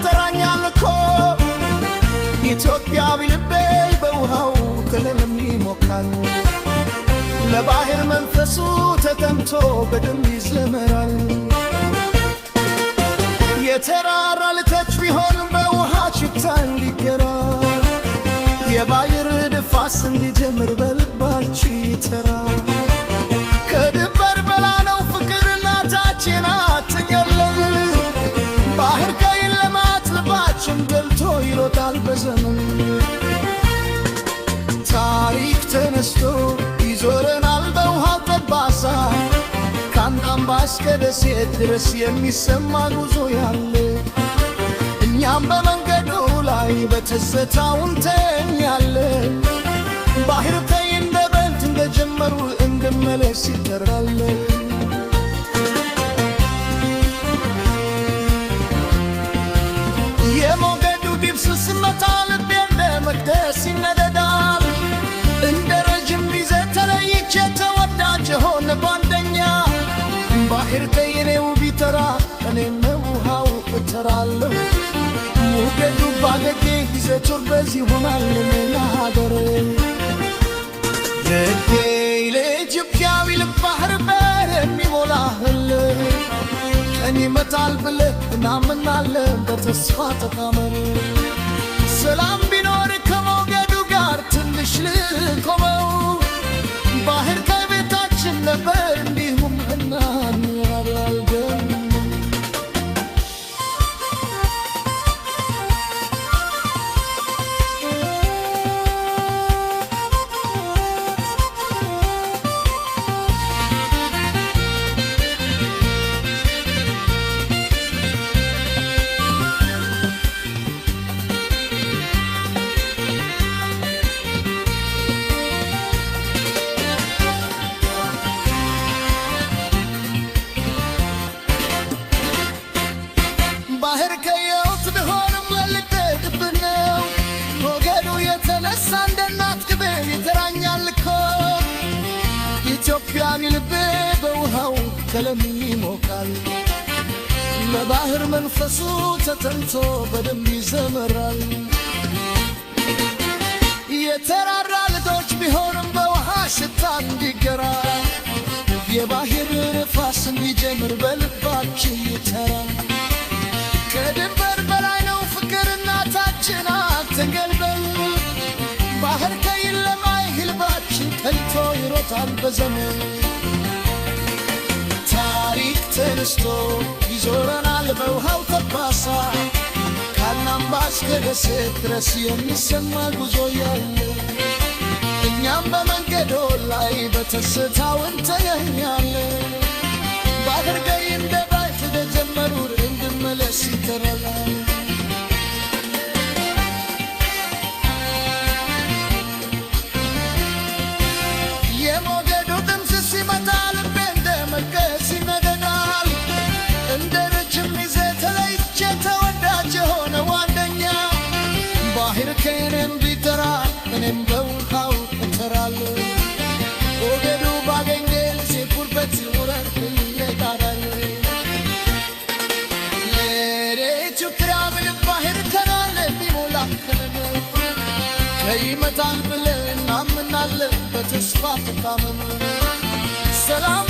ይጠራኛል እኮ ኢትዮጵያዊ ልቤ በውሃው ከለለም ይሞቃል ለባህር መንፈሱ ተጠምቶ በደም ይዘመራል የተራራ ልተች ቢሆን በውሃ ሽታ እንዲገራ የባህር ድፋስ እንዲጀምር በልባችሁ ይተራ ከድንበር በላይ ነው ፍቅርና ታችን አትገለል ባህር ቀይን ለማት ልባችን ገልቶ ይሮጣል በዘመን ታሪክ ተነስቶ ይዞረናል በውሃው ጠባሳ ከአንዳምባ እስከ ደሴት ድረስ የሚሰማ ጉዞ ያለ እኛም በመንገዱ ላይ በትዝታው እንተኛለን ባህር ተይ እንደ በልት እንደጀመሩ እንድመለስ ይጠራለን የሞገዱ ዲብስ ስመታ ልቤ እንደ መቅደስ ይነደዳል እንደ ረጅም ጊዜ ተለይቼ ተወዳጅ ሆነ ባንደኛ ባህር ተይኔው ቢተራ እኔም ውሃው እተራለሁ ሞገዱ ባገጌ ጊዜ ቱርበዝ ይሆናል ሌላ ሀገር የጌ ለኢትዮጵያዊ ልባህር በር የሚሞላህል ቀን ይመጣል ብለህ እናምናለን በተስፋ ተታመን ሰላም ቢኖር ከሞገዱ ጋር ትንሽ ልቆመው ባህር ከቤታችን ነበር እንዲሁም እናንራራለን ባህር ከየውት ቢሆንም ለልደግብነው ሞገዱ የተነሳ እንደናት ግቤ ይተራኛል እኮ ኢትዮጵያዊ ልቤ በውሃው ከለም ይሞቃል ለባህር መንፈሱ ተጠምቶ በደም ይዘመራል የተራራ ልጆች ቢሆንም በውሃ ሽታ እንዲገራ የባህር ንፋስ እንዲጀምር በልባችሁ ይተራ ከድንበር በላይ ነው ፍቅርና ታችን አትገልበል ባህር ቀይን ለማየት ልባችን ከልቶ ይሮጣል በዘመን ታሪክ ተነስቶ ይዞረናል በውሃው ጠባሳ ከአንዳምባ እስከ ደሴት ድረስ የሚሰማ ጉዞ ያለ እኛም በመንገዱ ላይ በትዝታው እንተኛለን ባህር ቀይ እንደ ባይት እንደጀመሩ እንድመለስ ይተራል የሞገዱ ድምፅ ሲመታ ልቤ እንደ መቅደስ ይነደዳል እንደ ረጅም ጊዜ ተለይቼ ተወዳጅ የሆነ ዋንደኛ ባህር ከእኔም ቢተራ እኔም በውሃው እተራለሁ ሞገዱ ባገኘ ጊዜ ጉልበት ይውረድ ይነዳዳል ይመጣል ብለን እናምናለን በተስፋ ተታመን ሰላም